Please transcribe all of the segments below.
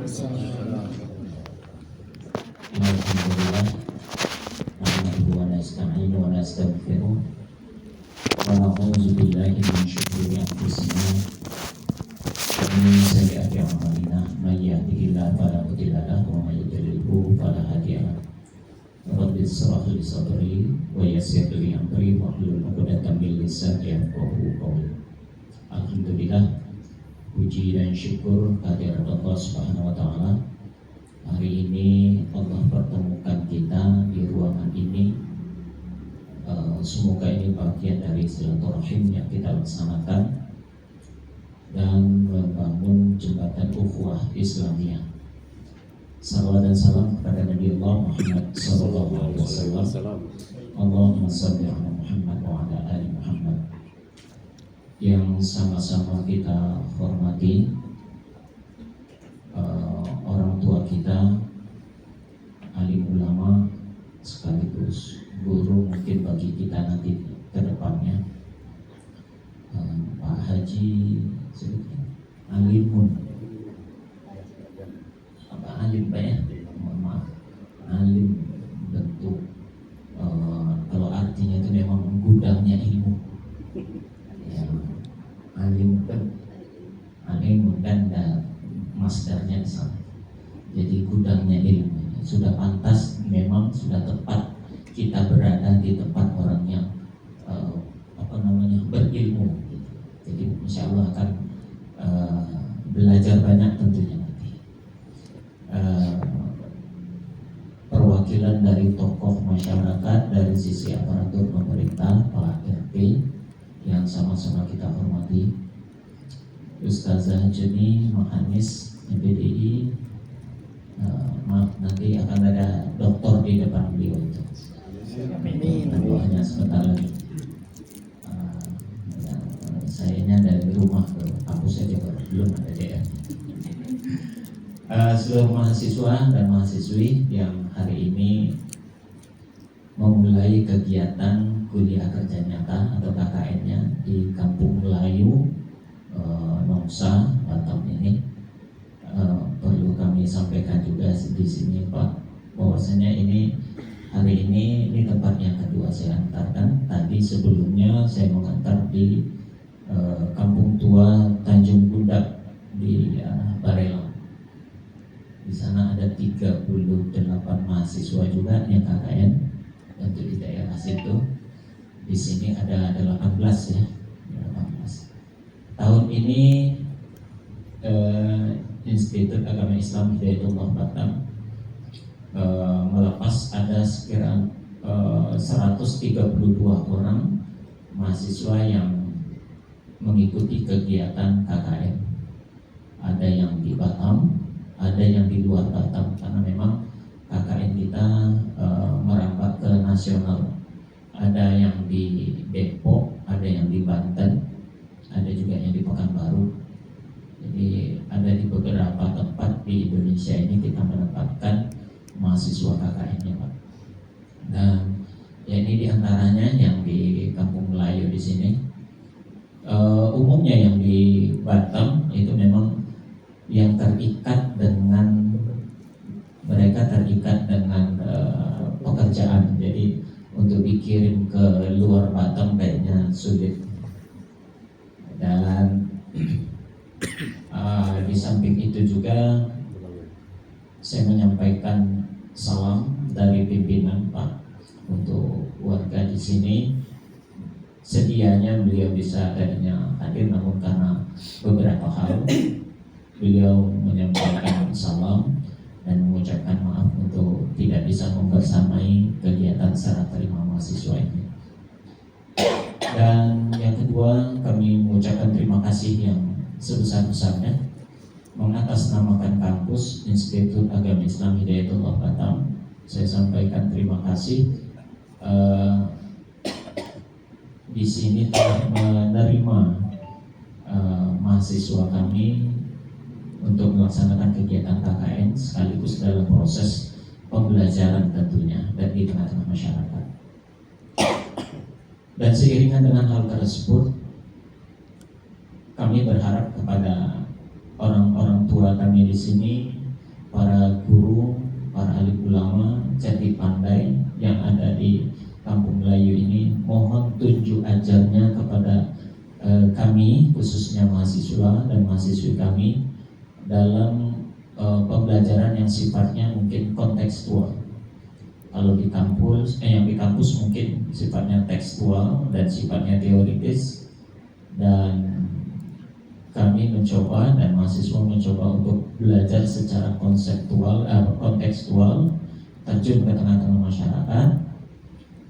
Alhamdulillah, nahmaduhu wa nasta'inuhu wa nastaghfiruh wa na'udzu billahi min syururi anfusina wa min sayyiati a'malina may yahdihillahu fala mudilla lahu wa may yudlilhu fala hadiya lahu. Rabbi shrah li sadri wa yassir li amri wahlul 'uqdatam min lisani yafqahu qawli. Alhamdulillah, puji dan syukur kehadirat Allah Subhanahu wa taala. Hari ini Allah pertemukan kita di ruangan ini. Semoga ini bagian dari silaturahim yang kita laksanakan dan membangun jembatan ukhuwah Islamiyah. Salawat dan salam kepada Nabi Allah Muhammad sallallahu alaihi wasallam. Allahumma shalli ala Muhammad wa ala ali Muhammad. Yang sama-sama kita hormati orang tua kita, alim ulama sekaligus guru mungkin bagi kita nanti ke depannya, Pak Haji Alimun, apa alim Pak ya? Mohon maaf, alim bentuk kalau artinya itu memang gudangnya ilmu. Ya, alim kan, alim kan masdarnya di sana. Jadi gudangnya ilmu. Sudah pantas, memang sudah tepat kita berada di tempat orang yang berilmu. Jadi insya Allah akan belajar banyak tentunya nanti. Perwakilan dari tokoh masyarakat dari sisi aparatur pemerintah, Pak RT yang sama-sama kita hormati, Ustazah Juni Mahanis MPDI, maaf nanti akan ada doktor di depan beliau itu. Hanya sebentar lagi. Sayanya dari rumah ke kampus saja belum ada DR. Seluruh mahasiswa dan mahasiswi yang hari ini memulai kegiatan kuliah kerja nyata atau KKN-nya di Kampung Melayu Nongsa Batam ini, perlu kami sampaikan juga di sini Pak, bahwasanya ini hari ini tempat yang kedua saya antarkan. Tadi sebelumnya saya mengantar di Kampung Tua Tanjung Bundak di Barelang. Di sana ada 38 mahasiswa juga yang KKN untuk di daerah situ. Di sini ada 18 ya, 18. Tahun ini Institut Agama Islam Hidayatullah Batam melepas ada sekira 132 orang mahasiswa yang mengikuti kegiatan KKN. Ada yang di Batam, ada yang di luar Batam, karena memang KKN kita merambat ke nasional. Ada yang di Depok, ada yang di Banten, ada juga yang di Pekanbaru. Jadi ada di beberapa tempat di Indonesia ini kita mendapatkan mahasiswa KKN-nya Pak. Dan ya ini diantaranya yang di Kampung Melayu di sini. Umumnya yang di Batam itu memang yang terikat dengan mereka terikat dengan pekerjaan. Jadi untuk dikirim ke luar Batam kayaknya sulit. Dan di samping itu juga saya menyampaikan salam dari pimpinan Pak untuk warga di sini. Sedianya beliau bisa tadinya hadir, namun karena beberapa hal beliau menyampaikan salam dan mengucapkan maaf untuk tidak bisa membersamai kegiatan serah terima mahasiswa ini. Dan yang kedua, kami mengucapkan terima kasih yang sebesar-besarnya mengatasnamakan kampus Institut Agama Islam Hidayatullah Batam. Saya sampaikan terima kasih di sini telah menerima mahasiswa kami untuk melaksanakan kegiatan KKN sekaligus dalam proses pembelajaran tentunya dan di tengah-tengah masyarakat. Dan seiringan dengan hal tersebut, kami berharap kepada orang-orang tua kami di sini para guru, para alim ulama, jati pandai yang ada di Kampung Melayu ini, mohon tunjuk ajarnya kepada kami, khususnya mahasiswa dan mahasiswi kami, dalam pembelajaran yang sifatnya mungkin kontekstual. Kalau di kampus, yang di kampus mungkin sifatnya tekstual dan sifatnya teoritis, dan kami mencoba dan mahasiswa mencoba untuk belajar secara kontekstual, terjun ke tengah-tengah masyarakat,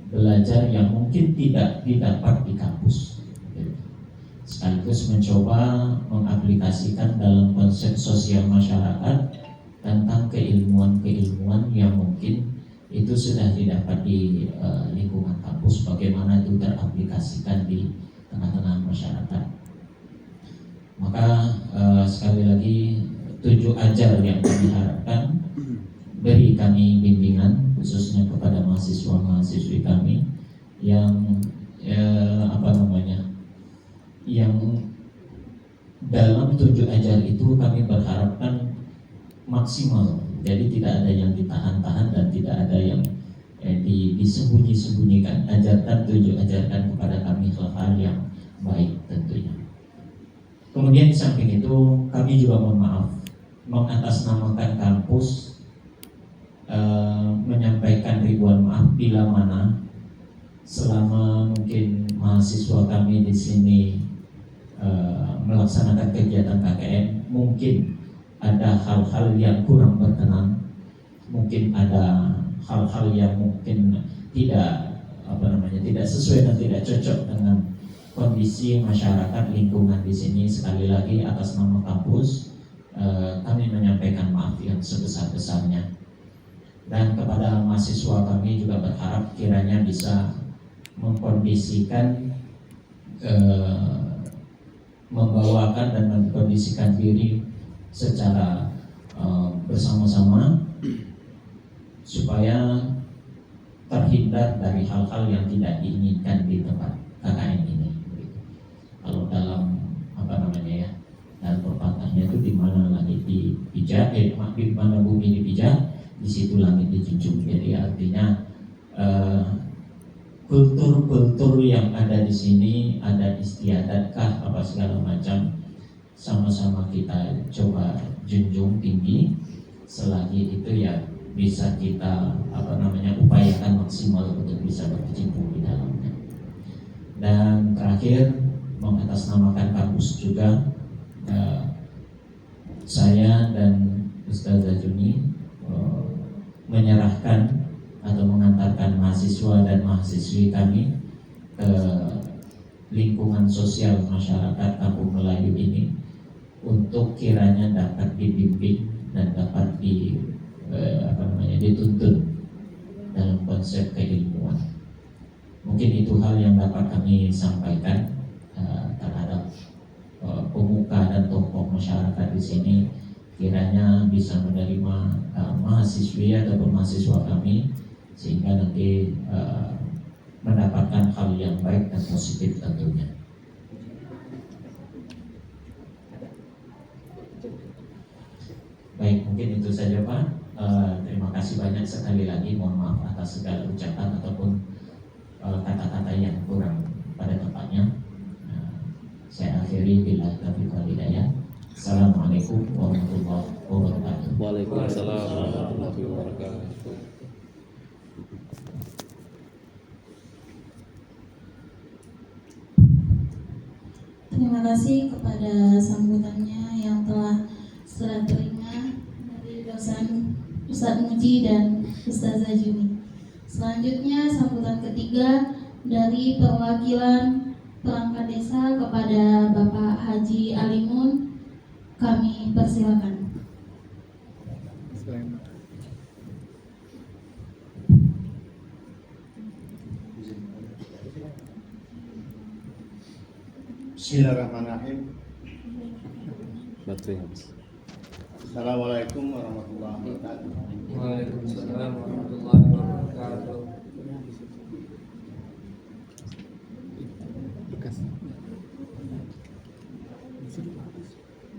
belajar yang mungkin tidak didapat di kampus, sekaligus mencoba mengaplikasikan dalam konsep sosial masyarakat tentang keilmuan-keilmuan yang mungkin itu sudah didapat di lingkungan kampus, bagaimana itu teraplikasikan di tengah-tengah masyarakat. Maka sekali lagi, tujuh ajar yang kami harapkan, beri kami bimbingan khususnya kepada mahasiswa-mahasiswi kami yang yang dalam tujuh ajar itu kami berharapkan maksimal. Jadi tidak ada yang ditahan-tahan dan tidak ada yang disembunyi-sembunyikan. Ajarkan kepada kami hal-hal yang baik tentunya. Kemudian di samping itu kami juga mohon maaf mengatasnamakan kampus, menyampaikan ribuan maaf bila mana selama mungkin mahasiswa kami di sini melaksanakan kegiatan KKN mungkin ada hal-hal yang kurang berkenan, mungkin ada hal-hal yang mungkin tidak sesuai dan tidak cocok dengan kondisi masyarakat lingkungan di sini. Sekali lagi atas nama kampus kami menyampaikan maaf yang sebesar-besarnya, dan kepada mahasiswa kami juga berharap kiranya bisa mengkondisikan, membawakan dan mengkondisikan diri secara bersama-sama supaya terhindar dari hal-hal yang tidak diinginkan di tempat KKN ini. Kalau dalam dalam pepatahnya itu di mana langit dipijak, di mana bumi dipijak, di situ langit dijunjung. Jadi artinya kultur-kultur yang ada di sini, ada istiadatkah apa segala macam, sama-sama kita coba junjung tinggi. Selagi itu ya bisa kita upayakan maksimal untuk bisa berkecimpung di dalamnya. Dan terakhir, mengatasnamakan kampus juga, saya dan Ustazah Juni menyerahkan atau mengantarkan mahasiswa dan mahasiswi kami ke lingkungan sosial masyarakat Kampung Melayu ini untuk kiranya dapat dibimbing dan dapat dituntun dalam konsep keilmuan. Mungkin itu hal yang dapat kami sampaikan terhadap pemuka dan tokoh masyarakat di sini, kiranya bisa menerima mahasiswi atau mahasiswa kami sehingga nanti mendapatkan hal yang baik dan positif tentunya. Baik, mungkin itu saja Pak. Terima kasih banyak sekali lagi. Mohon maaf atas segala ucapan ataupun kata-kata yang kurang pada tempatnya. Saya akhiri bila taufiq wal hidayah. Assalamualaikum warahmatullahi wabarakatuh. Waalaikumsalam warahmatullahi wabarakatuh. Terima kasih kepada sambutannya yang telah serah terima dari dosen Ustadz Muji dan Ustazah Juni. Selanjutnya sambutan ketiga dari perwakilan perangkat desa kepada Bapak Haji Alimun, kami persilakan. Bismillahirrahmanirrahim. Baterai habis. Assalamualaikum warahmatullahi wabarakatuh. Waalaikumsalam warahmatullahi wabarakatuh.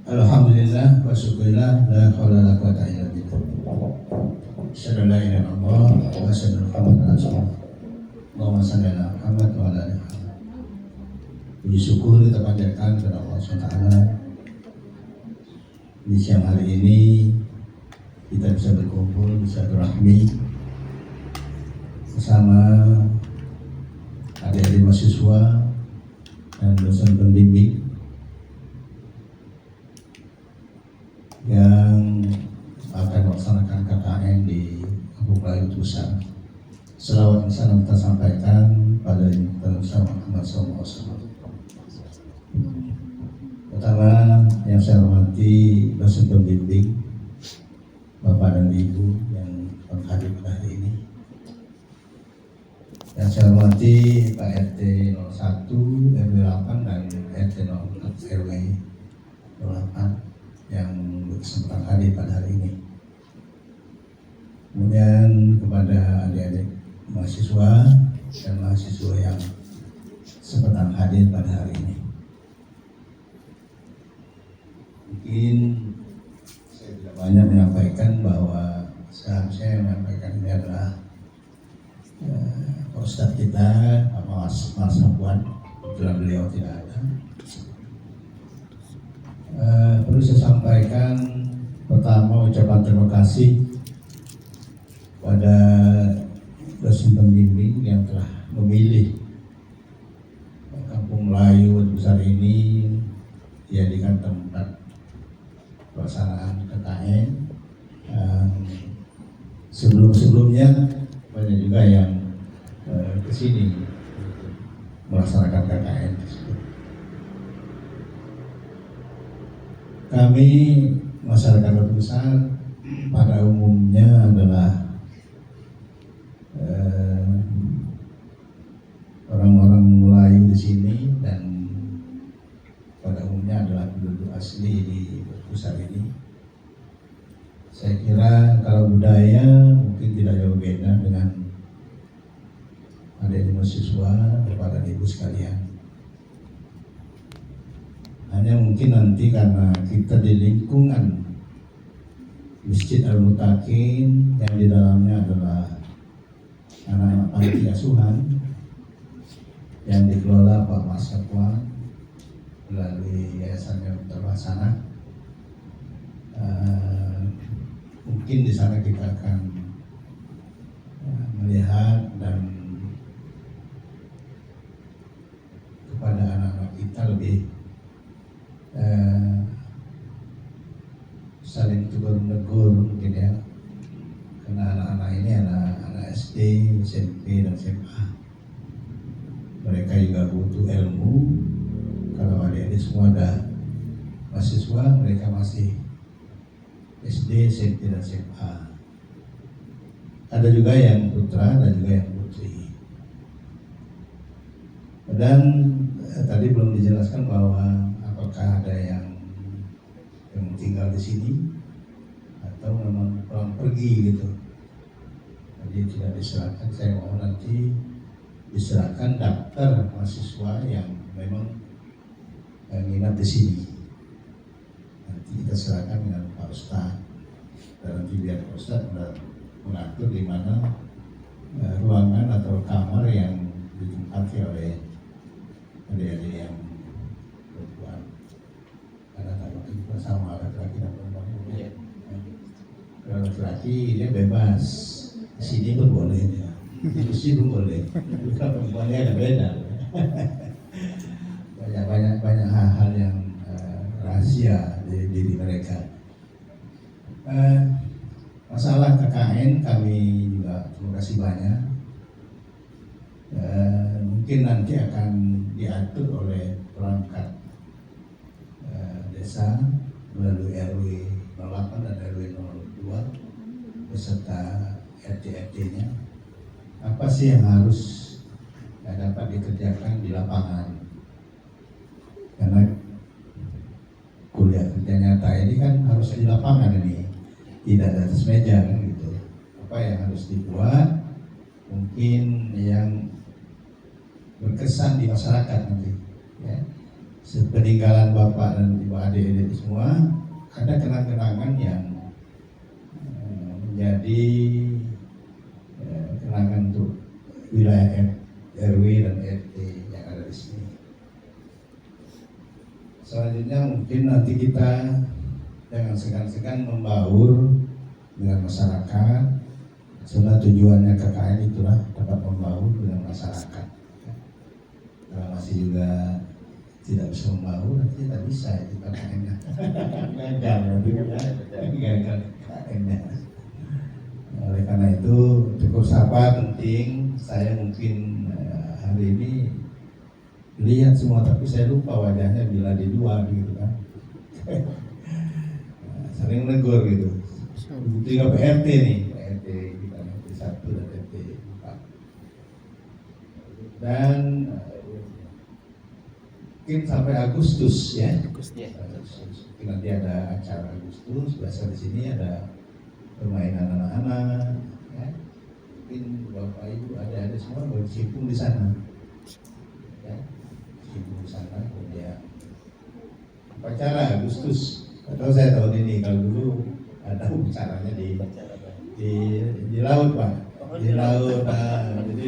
Alhamdulillah wa syukurillah la haula wala quwwata illa billah. Asyhadu an la ilaha illallah wa asyhadu anna Muhammadan rasulullah. Allahumma shalli ala Muhammad wa ala ali Muhammad. Puji syukur kita panjatkan kepada Allah SWT. Di siang hari ini kita bisa berkumpul, bisa berrahmi bersama adik-adik mahasiswa dan dosen pembimbing yang akan melaksanakan KKN di Kampung Melayu Tusan. Selawat dan salam kita sampaikan pada Nabi Muhammad SAW. Pertama yang saya hormati dosen pembimbing, Bapak dan Ibu yang hadir pada hari ini. Yang saya hormati Pak RT 01, RW 8 dan RT 04 RW 08 yang berkesempatan hadir pada hari ini. Kemudian kepada adik-adik mahasiswa dan mahasiswa yang sempat hadir pada hari ini. Mungkin saya tidak banyak menyampaikan bahwa seharusnya yang menyampaikan ini adalah Ustadz kita, Mas Sapuan. Kebetulan beliau tidak ada. Perlu saya sampaikan pertama ucapan terima kasih pada dosen pembimbing yang telah memilih Kampung Melayu besar ini dijadikan tempat pelaksanaan KKN. Sebelum-sebelumnya banyak juga yang ke sini melaksanakan KKN tersebut. Kami masyarakat Kota Besar pada umumnya adalah orang-orang Melayu di sini dan pada umumnya adalah penduduk asli di pusat ini. Saya kira kalau budaya mungkin tidak jauh beda dengan adik mahasiswa kepada ibu sekalian. Hanya mungkin nanti karena kita di lingkungan Masjid Al-Mutakin yang di dalamnya adalah anak-anak panti asuhan yang dikelola Pak Mas Sapuan melalui yayasannya terlaksana. Mungkin di sana kita akan melihat dan kepada anak-anak kita lebih saling tegur-menegur mungkin ya, karena anak-anak ini anak SD, SMP dan SMA. Mereka juga butuh ilmu. Kalau adik-adik semua ada mahasiswa, mereka masih SD, SMP dan SMA. Ada juga yang putra, ada juga yang putri. Dan tadi belum dijelaskan bahwa apakah ada yang tinggal di sini atau memang pulang pergi gitu. Jadi tidak diserahkan. Saya mau nanti diserahkan daftar mahasiswa yang memang nginap di sini. Nanti kita serahkan dengan Pak Ustadz dan nanti biar Pak Ustadz mengatur di mana ruangan atau kamar yang ditempati oleh adik-adik yang perempuan. Karena kalau kita sama laki-laki dan perempuan ya. Kalau laki-laki dia bebas, di sini pun boleh dia, di sini pun boleh. Kalau perempuannya ada beda. banyak hal-hal yang rahasia di diri mereka. Masalah KKN kami juga terima kasih banyak. Mungkin nanti akan diatur oleh perangkat desa melalui RW 08 dan RW 02 beserta RT-RT-nya. Apa sih yang harus dapat dikerjakan di lapangan? Karena kuliah kerja nyata ini kan harus di lapangan ini, tidak di atas meja kan gitu. Apa yang harus dibuat? Mungkin yang berkesan di masyarakat nanti ya. Sepeninggalan bapak dan ibu adik-adik semua ada kenang-kenangan yang menjadi wilayah RW dan RT yang ada di sini. Selanjutnya mungkin nanti kita jangan segan-segan membaur dengan masyarakat. Sebenarnya tujuannya KKN itulah dapat membaur dengan masyarakat. Kalau masih juga tidak bisa membaur, nanti tidak bisa itu KKN-nya. Gagal nanti gagal KKN-nya. Oleh karena itu cukup sabar penting. Saya mungkin hari ini lihat semua tapi saya lupa wajahnya bila di luar gitu kan. Sering negur gitu. Tiga PRT nih, PRT kita PRT 1 dan PRT 4. Dan mungkin sampai Agustus ya. Agustus. Nanti ada acara Agustus. Biasa di sini ada permainan anak-anak. Ya. Mungkin bapak ibu ada semua bersimpul di sana. Ya. Bersimpul di sana. Kemudian upacara Agustus. Atau saya tahun ini, kalau dulu ada upacaranya di laut Pak. Di laut. Jadi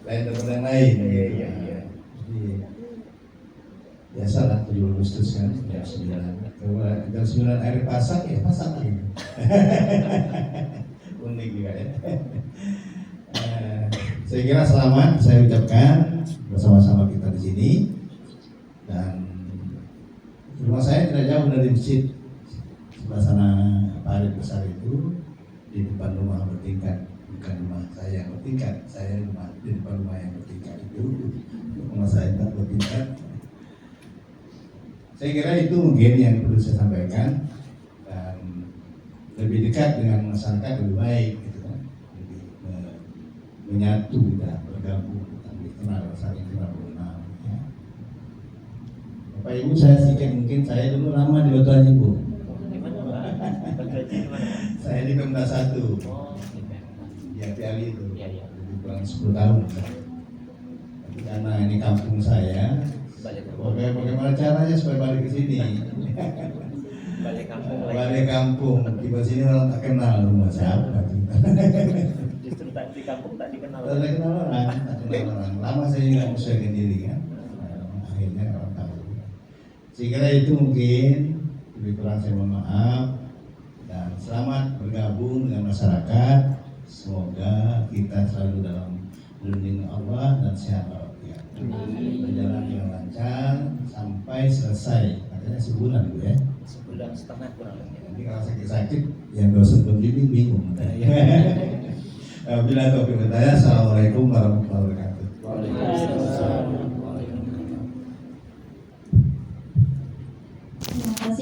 lain daripada yang lain. Iya. Jadi biasalah 7 Agustus kan jam 9. Kalau jam 9 air pasang ya pasang lagi. Unik juga ya. Saya kira selamat saya ucapkan bersama-sama kita di sini, dan rumah saya tidak jauh dari masjid sebelah sana parit besar itu, di depan rumah bertingkat, bukan rumah saya yang bertingkat, saya rumah di depan rumah yang bertingkat itu, rumah saya tidak bertingkat. Saya kira itu mungkin yang perlu saya sampaikan, dan lebih dekat dengan masyarakat lebih baik gitu kan, lebih menyatu dan bergabung, lebih kenal, saling kenal mengenal. Ya. Bapak Ibu saya sedikit, mungkin saya dulu lama di Batu Haji Bu. Saya di Pemda 1 di Api itu, lebih kurang 10 tahun. Tapi karena ini kampung saya, bagaimana caranya supaya balik ke sini? Balik kampung, tiba sini orang tak kenal rumah siapa. Justru di kampung tak dikenal. Tak kenal orang. Lama saya nggak menyesuaikan diri kan. Akhirnya orang tahu. Saya kira itu mungkin lebih kurang saya mohon maaf, dan selamat bergabung dengan masyarakat. Semoga kita selalu dalam lindungan Allah dan sehat walafiat. Berjalan dengan lancar sampai selesai. Katanya sebulan Bu ya. Sebulan setengah kurang lebih. Nanti kalau sakit-sakit yang dosen pembimbing bingung. Bila taufiq hidayah. Assalamualaikum warahmatullahi wabarakatuh.